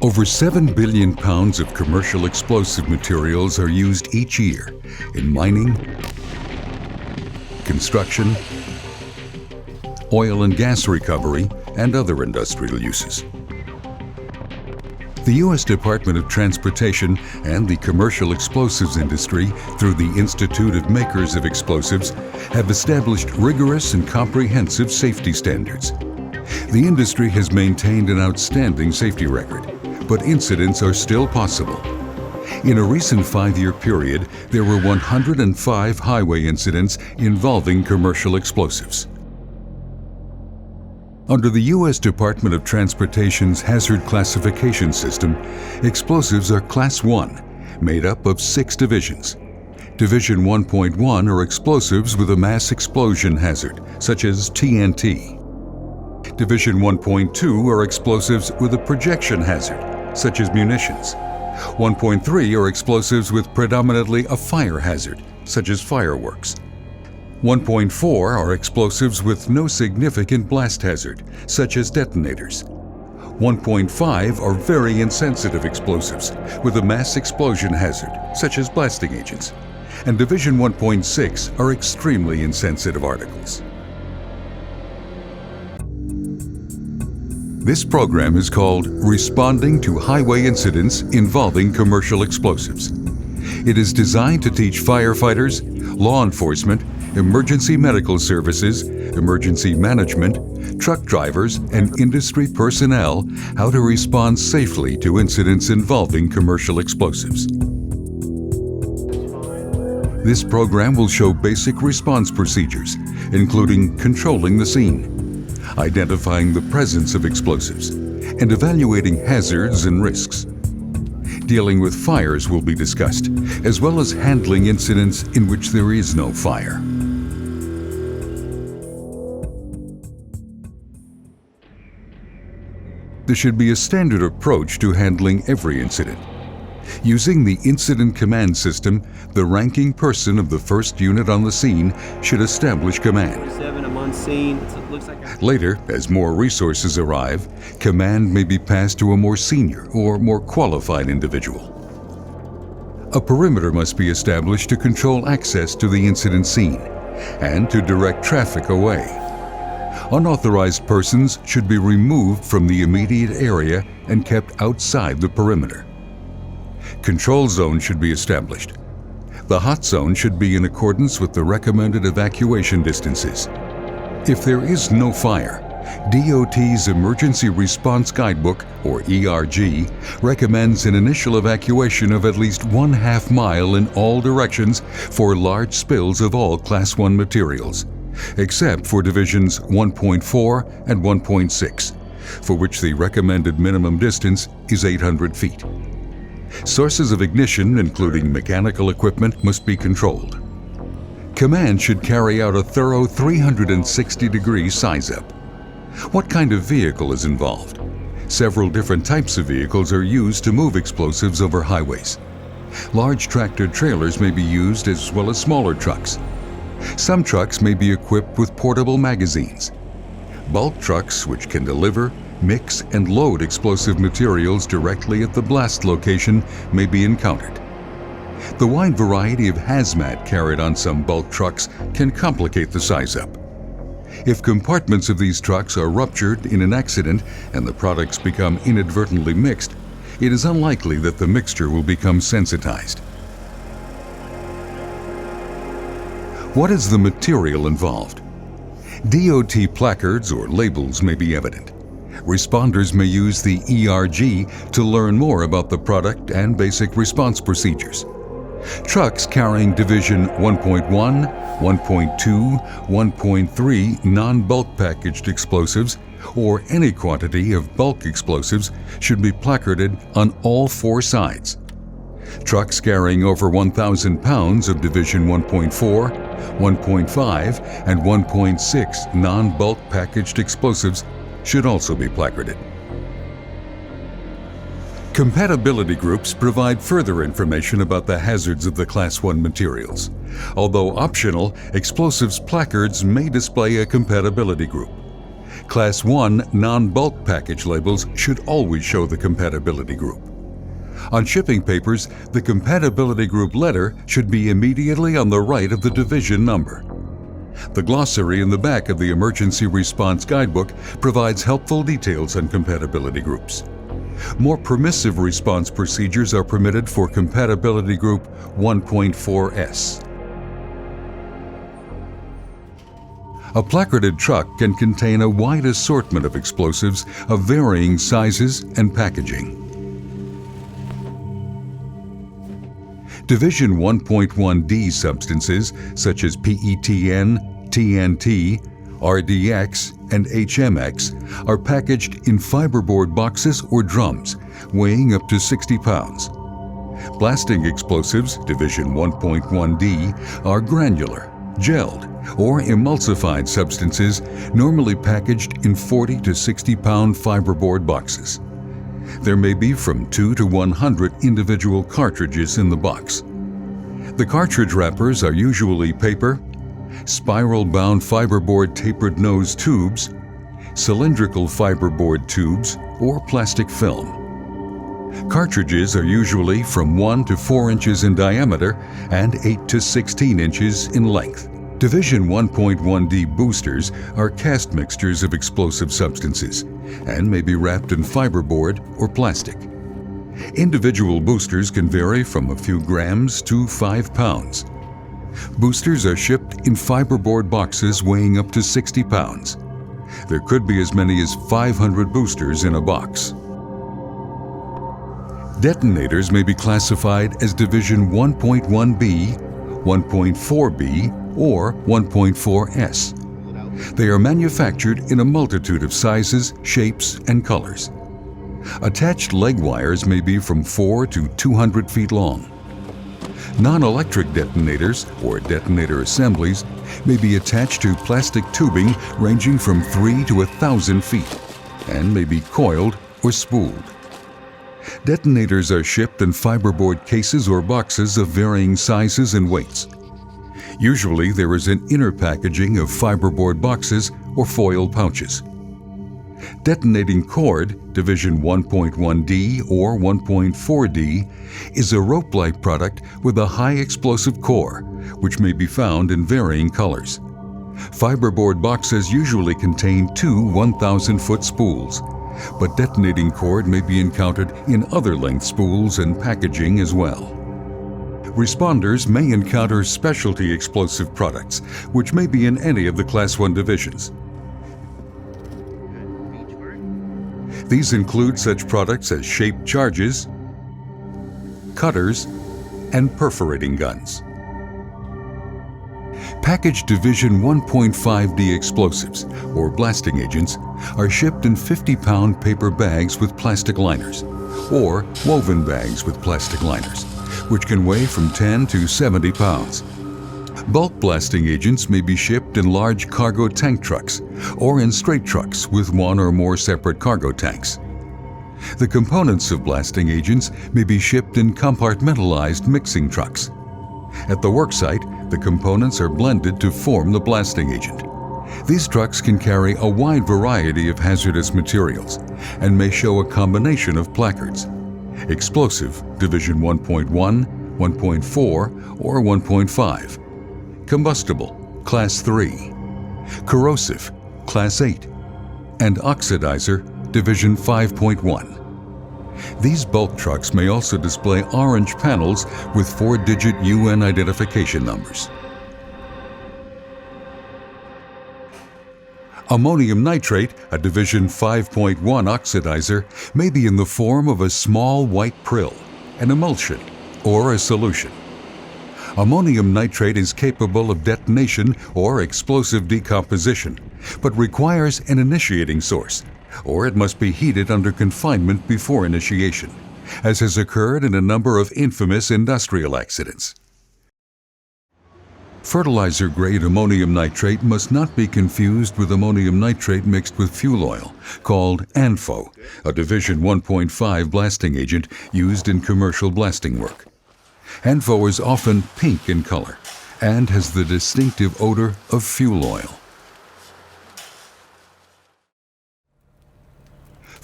Over 7 billion pounds of commercial explosive materials are used each year in mining, construction, oil and gas recovery, and other industrial uses. The U.S. Department of Transportation and the commercial explosives industry, through the Institute of Makers of Explosives, have established rigorous and comprehensive safety standards. The industry has maintained an outstanding safety record, but incidents are still possible. In a recent 5-year period, there were 105 highway incidents involving commercial explosives. Under the U.S. Department of Transportation's hazard classification system, explosives are Class 1, made up of 6 divisions. Division 1.1 are explosives with a mass explosion hazard, such as TNT. Division 1.2 are explosives with a projection hazard, such as munitions. 1.3 are explosives with predominantly a fire hazard, such as fireworks. 1.4 are explosives with no significant blast hazard, such as detonators. 1.5 are very insensitive explosives with a mass explosion hazard, such as blasting agents. And Division 1.6 are extremely insensitive articles. This program is called Responding to Highway Incidents Involving Commercial Explosives. It is designed to teach firefighters, law enforcement, emergency medical services, emergency management, truck drivers, and industry personnel how to respond safely to incidents involving commercial explosives. This program will show basic response procedures, including controlling the scene, identifying the presence of explosives, and evaluating hazards and risks. Dealing with fires will be discussed, as well as handling incidents in which there is no fire. There should be a standard approach to handling every incident. Using the Incident Command System, the ranking person of the first unit on the scene should establish command. Later, as more resources arrive, command may be passed to a more senior or more qualified individual. A perimeter must be established to control access to the incident scene and to direct traffic away. Unauthorized persons should be removed from the immediate area and kept outside the perimeter. Control zone should be established. The hot zone should be in accordance with the recommended evacuation distances. If there is no fire, DOT's Emergency Response Guidebook, or ERG, recommends an initial evacuation of at least 1/2 mile in all directions for large spills of all Class 1 materials, except for Divisions 1.4 and 1.6, for which the recommended minimum distance is 800 feet. Sources of ignition, including mechanical equipment, must be controlled. Command should carry out a thorough 360-degree size-up. What kind of vehicle is involved? Several different types of vehicles are used to move explosives over highways. Large tractor-trailers may be used as well as smaller trucks. Some trucks may be equipped with portable magazines. Bulk trucks, which can deliver, mix, and load explosive materials directly at the blast location, may be encountered. The wide variety of hazmat carried on some bulk trucks can complicate the size-up. If compartments of these trucks are ruptured in an accident and the products become inadvertently mixed, it is unlikely that the mixture will become sensitized. What is the material involved? DOT placards or labels may be evident. Responders may use the ERG to learn more about the product and basic response procedures. Trucks carrying Division 1.1, 1.2, 1.3 non-bulk packaged explosives or any quantity of bulk explosives should be placarded on all 4 sides. Trucks carrying over 1,000 pounds of Division 1.4, 1.5, and 1.6 non-bulk packaged explosives should also be placarded. Compatibility groups provide further information about the hazards of the Class 1 materials. Although optional, explosives placards may display a compatibility group. Class 1 non-bulk package labels should always show the compatibility group. On shipping papers, the compatibility group letter should be immediately on the right of the division number. The glossary in the back of the Emergency Response Guidebook provides helpful details on compatibility groups. More permissive response procedures are permitted for compatibility group 1.4S. A placarded truck can contain a wide assortment of explosives of varying sizes and packaging. Division 1.1D substances such as PETN, TNT, RDX, and HMX are packaged in fiberboard boxes or drums, weighing up to 60 pounds. Blasting explosives, Division 1.1D, are granular, gelled, or emulsified substances normally packaged in 40 to 60 pound fiberboard boxes. There may be from 2 to 100 individual cartridges in the box. The cartridge wrappers are usually paper, spiral-bound fiberboard tapered nose tubes, cylindrical fiberboard tubes, or plastic film. Cartridges are usually from 1 to 4 inches in diameter and 8 to 16 inches in length. Division 1.1D boosters are cast mixtures of explosive substances and may be wrapped in fiberboard or plastic. Individual boosters can vary from a few grams to 5 pounds. Boosters are shipped in fiberboard boxes weighing up to 60 pounds. There could be as many as 500 boosters in a box. Detonators may be classified as Division 1.1B, 1.4B, or 1.4S. They are manufactured in a multitude of sizes, shapes, and colors. Attached leg wires may be from 4 to 200 feet long. Non-electric detonators, or detonator assemblies, may be attached to plastic tubing ranging from 3 to 1,000 feet and may be coiled or spooled. Detonators are shipped in fiberboard cases or boxes of varying sizes and weights. Usually there is an inner packaging of fiberboard boxes or foil pouches. Detonating cord, Division 1.1D or 1.4D, is a rope-like product with a high explosive core, which may be found in varying colors. Fiberboard boxes usually contain 2 1,000-foot spools, but detonating cord may be encountered in other length spools and packaging as well. Responders may encounter specialty explosive products, which may be in any of the Class 1 divisions. These include such products as shaped charges, cutters, and perforating guns. Packaged Division 1.5D explosives, or blasting agents, are shipped in 50-pound paper bags with plastic liners, or woven bags with plastic liners, which can weigh from 10 to 70 pounds. Bulk blasting agents may be shipped in large cargo tank trucks or in straight trucks with 1 or more separate cargo tanks. The components of blasting agents may be shipped in compartmentalized mixing trucks. At the worksite, the components are blended to form the blasting agent. These trucks can carry a wide variety of hazardous materials and may show a combination of placards: explosive, Division 1.1, 1.4, or 1.5. Combustible, Class 3. Corrosive, Class 8. And oxidizer, Division 5.1. These bulk trucks may also display orange panels with 4-digit UN identification numbers. Ammonium nitrate, a Division 5.1 oxidizer, may be in the form of a small white prill, an emulsion, or a solution. Ammonium nitrate is capable of detonation or explosive decomposition, but requires an initiating source, or it must be heated under confinement before initiation, as has occurred in a number of infamous industrial accidents. Fertilizer-grade ammonium nitrate must not be confused with ammonium nitrate mixed with fuel oil, called ANFO, a Division 1.5 blasting agent used in commercial blasting work. ANFO is often pink in color and has the distinctive odor of fuel oil.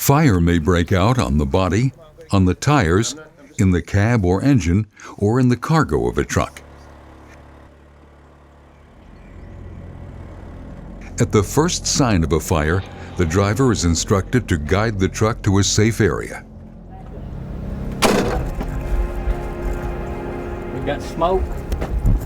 Fire may break out on the body, on the tires, in the cab or engine, or in the cargo of a truck. At the first sign of a fire, the driver is instructed to guide the truck to a safe area. We've got smoke,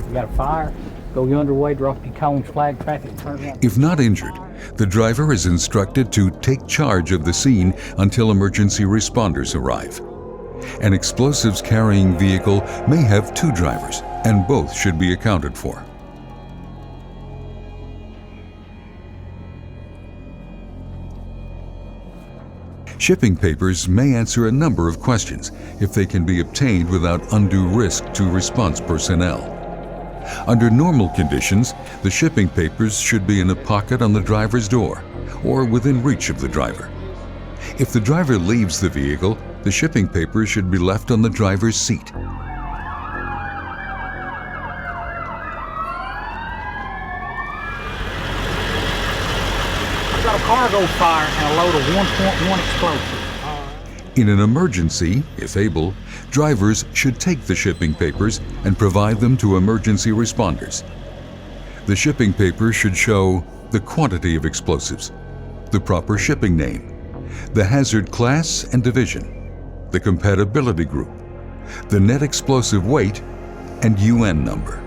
we got a fire. Go your underway, drop your cones, flag traffic, turn around. If not injured, the driver is instructed to take charge of the scene until emergency responders arrive. An explosives carrying vehicle may have 2 drivers, and both should be accounted for. Shipping papers may answer a number of questions if they can be obtained without undue risk to response personnel. Under normal conditions, the shipping papers should be in a pocket on the driver's door or within reach of the driver. If the driver leaves the vehicle, the shipping papers should be left on the driver's seat. I've got a cargo fire and a load of 1.1 explosive. In an emergency, if able, drivers should take the shipping papers and provide them to emergency responders. The shipping papers should show the quantity of explosives, the proper shipping name, the hazard class and division, the compatibility group, the net explosive weight, and UN number.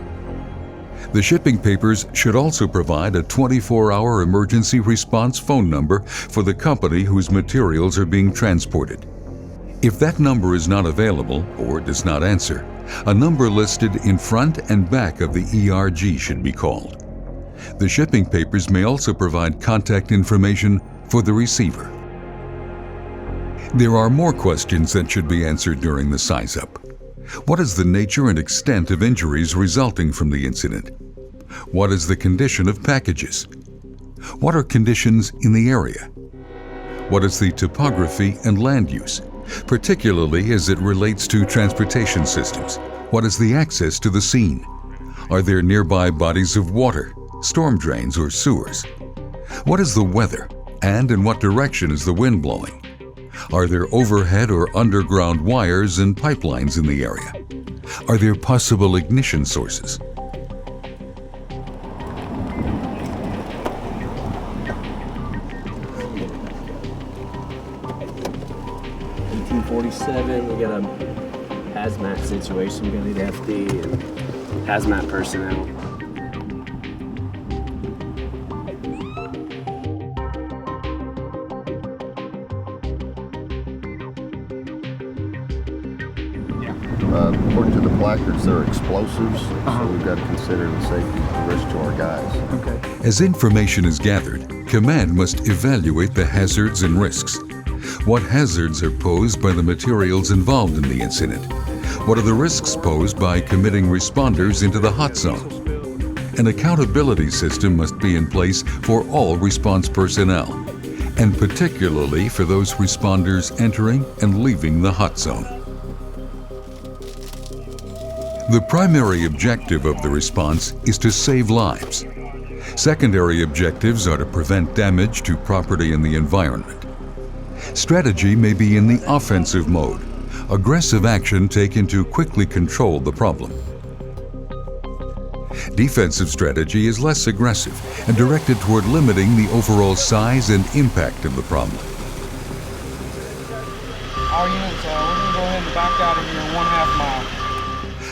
The shipping papers should also provide a 24-hour emergency response phone number for the company whose materials are being transported. If that number is not available or does not answer, a number listed in front and back of the ERG should be called. The shipping papers may also provide contact information for the receiver. There are more questions that should be answered during the size-up. What is the nature and extent of injuries resulting from the incident? What is the condition of packages? What are conditions in the area? What is the topography and land use, particularly as it relates to transportation systems? What is the access to the scene? Are there nearby bodies of water, storm drains, or sewers? What is the weather, and in what direction is the wind blowing? Are there overhead or underground wires and pipelines in the area? Are there possible ignition sources? We got a hazmat situation. We're gonna need FD and hazmat personnel. According to the placards, they're explosives, so we've got to consider the safety and risk to our guys. Okay. As information is gathered, command must evaluate the hazards and risks. What hazards are posed by the materials involved in the incident? What are the risks posed by committing responders into the hot zone? An accountability system must be in place for all response personnel, and particularly for those responders entering and leaving the hot zone. The primary objective of the response is to save lives. Secondary objectives are to prevent damage to property and the environment. Strategy may be in the offensive mode, aggressive action taken to quickly control the problem. Defensive strategy is less aggressive and directed toward limiting the overall size and impact of the problem. All units, we're going to go ahead and back out of here in 1/2 mile.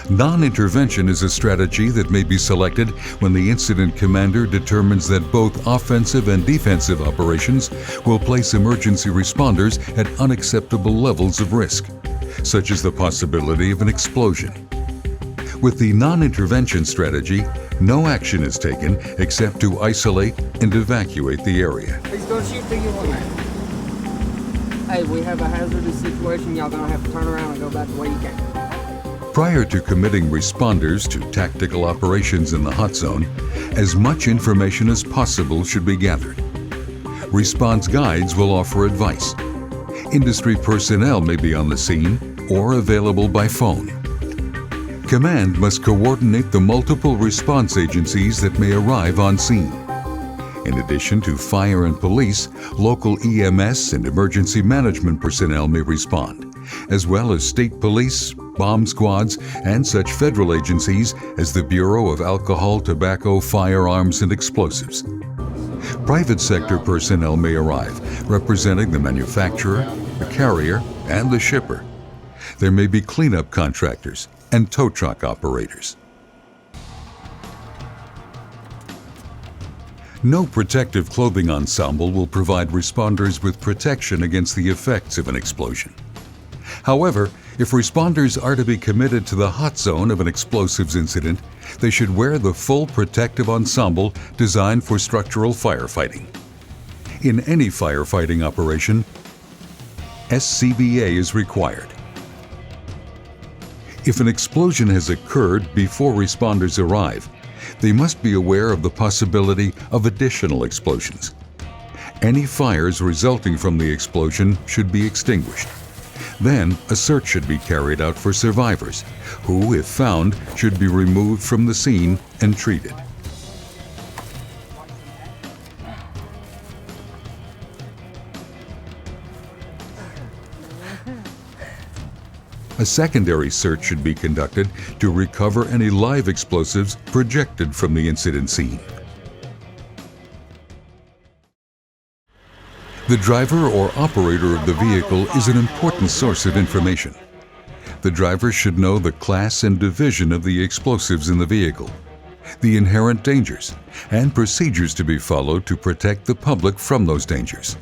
Non-intervention is a strategy that may be selected when the incident commander determines that both offensive and defensive operations will place emergency responders at unacceptable levels of risk, such as the possibility of an explosion. With the non-intervention strategy, no action is taken except to isolate and evacuate the area. He's gonna shoot through your window. Hey, we have a hazardous situation. Y'all gonna have to turn around and go back the way you came. Prior to committing responders to tactical operations in the hot zone, as much information as possible should be gathered. Response guides will offer advice. Industry personnel may be on the scene or available by phone. Command must coordinate the multiple response agencies that may arrive on scene. In addition to fire and police, local EMS and emergency management personnel may respond, as well as state police, bomb squads, and such federal agencies as the Bureau of Alcohol, Tobacco, Firearms, and Explosives. Private sector personnel may arrive, representing the manufacturer, the carrier, and the shipper. There may be cleanup contractors and tow truck operators. No protective clothing ensemble will provide responders with protection against the effects of an explosion. However, if responders are to be committed to the hot zone of an explosives incident, they should wear the full protective ensemble designed for structural firefighting. In any firefighting operation, SCBA is required. If an explosion has occurred before responders arrive, they must be aware of the possibility of additional explosions. Any fires resulting from the explosion should be extinguished. Then, a search should be carried out for survivors, who, if found, should be removed from the scene and treated. A secondary search should be conducted to recover any live explosives projected from the incident scene. The driver or operator of the vehicle is an important source of information. The driver should know the class and division of the explosives in the vehicle, the inherent dangers, and procedures to be followed to protect the public from those dangers.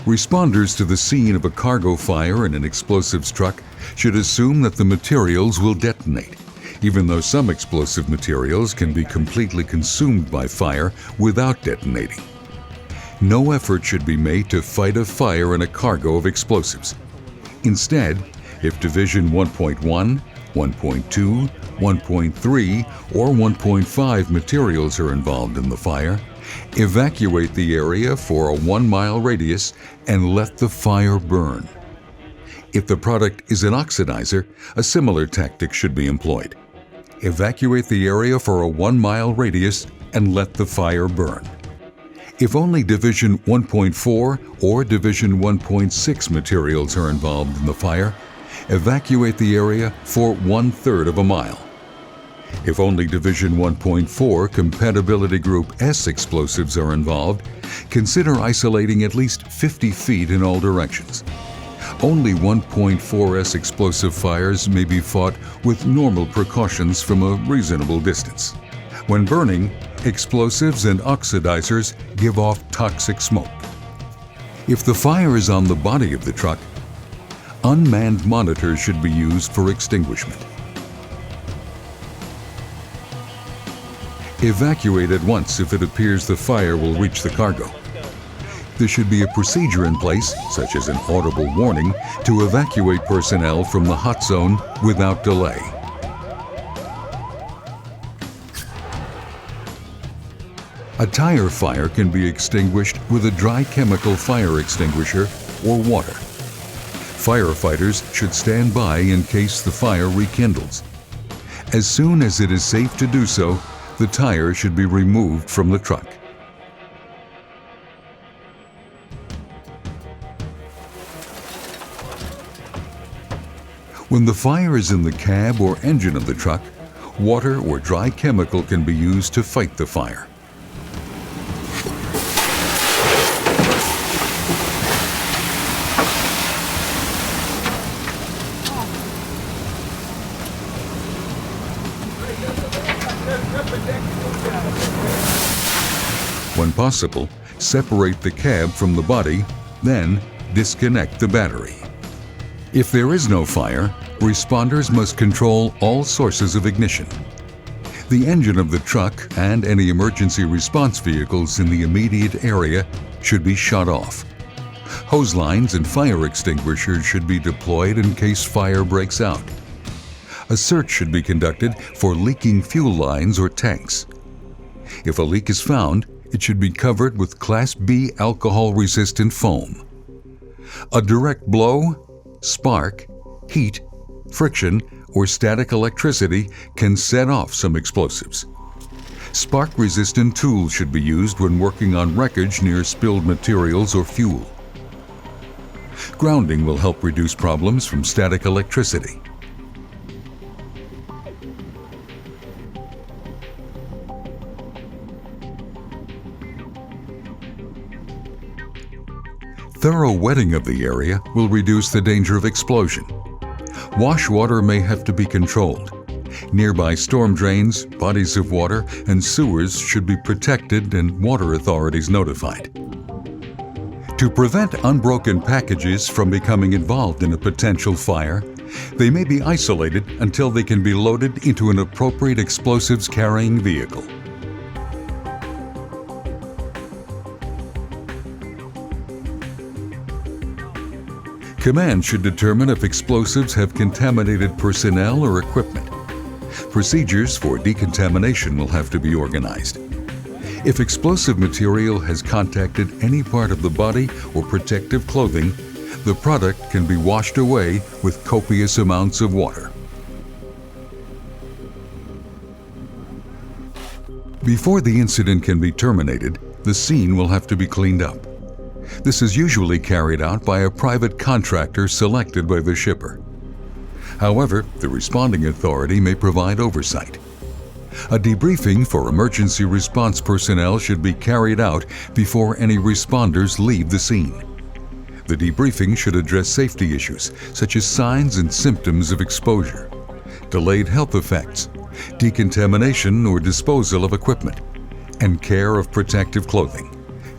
Responders to the scene of a cargo fire in an explosives truck should assume that the materials will detonate, even though some explosive materials can be completely consumed by fire without detonating. No effort should be made to fight a fire in a cargo of explosives. Instead, if Division 1.1, 1.2, 1.3, or 1.5 materials are involved in the fire, evacuate the area for a 1-mile radius and let the fire burn. If the product is an oxidizer, a similar tactic should be employed. Evacuate the area for a 1-mile radius and let the fire burn. If only Division 1.4 or Division 1.6 materials are involved in the fire, evacuate the area for 1/3 of a mile. If only Division 1.4 Compatibility Group S explosives are involved, consider isolating at least 50 feet in all directions. Only 1.4S explosive fires may be fought with normal precautions from a reasonable distance. When burning, explosives and oxidizers give off toxic smoke. If the fire is on the body of the truck, unmanned monitors should be used for extinguishment. Evacuate at once if it appears the fire will reach the cargo. There should be a procedure in place, such as an audible warning, to evacuate personnel from the hot zone without delay. A tire fire can be extinguished with a dry chemical fire extinguisher or water. Firefighters should stand by in case the fire rekindles. As soon as it is safe to do so, the tire should be removed from the truck. When the fire is in the cab or engine of the truck, water or dry chemical can be used to fight the fire. When possible, separate the cab from the body, then disconnect the battery. If there is no fire, responders must control all sources of ignition. The engine of the truck and any emergency response vehicles in the immediate area should be shut off. Hose lines and fire extinguishers should be deployed in case fire breaks out. A search should be conducted for leaking fuel lines or tanks. If a leak is found, it should be covered with Class B alcohol-resistant foam. A direct blow, spark, heat, friction, or static electricity can set off some explosives. Spark-resistant tools should be used when working on wreckage near spilled materials or fuel. Grounding will help reduce problems from static electricity. Thorough wetting of the area will reduce the danger of explosion. Wash water may have to be controlled. Nearby storm drains, bodies of water, and sewers should be protected and water authorities notified. To prevent unbroken packages from becoming involved in a potential fire, they may be isolated until they can be loaded into an appropriate explosives carrying vehicle. Command should determine if explosives have contaminated personnel or equipment. Procedures for decontamination will have to be organized. If explosive material has contacted any part of the body or protective clothing, the product can be washed away with copious amounts of water. Before the incident can be terminated, the scene will have to be cleaned up. This is usually carried out by a private contractor selected by the shipper. However, the responding authority may provide oversight. A debriefing for emergency response personnel should be carried out before any responders leave the scene. The debriefing should address safety issues such as signs and symptoms of exposure, delayed health effects, decontamination or disposal of equipment, and care of protective clothing.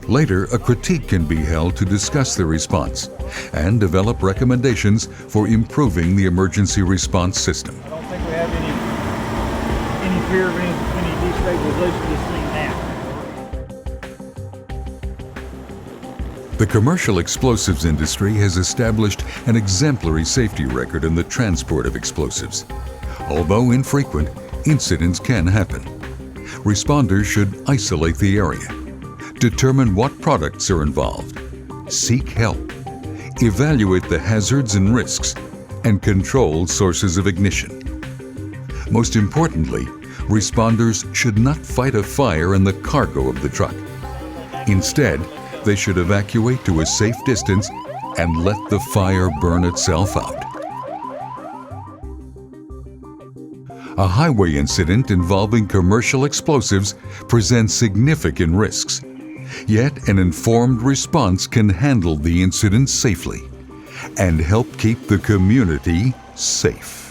Later, a critique can be held to discuss the response and develop recommendations for improving the emergency response system. I don't think we have any fear of any destabilization of this thing now. The commercial explosives industry has established an exemplary safety record in the transport of explosives. Although infrequent, incidents can happen. Responders should isolate the area, determine what products are involved, seek help, evaluate the hazards and risks, and control sources of ignition. Most importantly, responders should not fight a fire in the cargo of the truck. Instead, they should evacuate to a safe distance and let the fire burn itself out. A highway incident involving commercial explosives presents significant risks. Yet an informed response can handle the incident safely and help keep the community safe.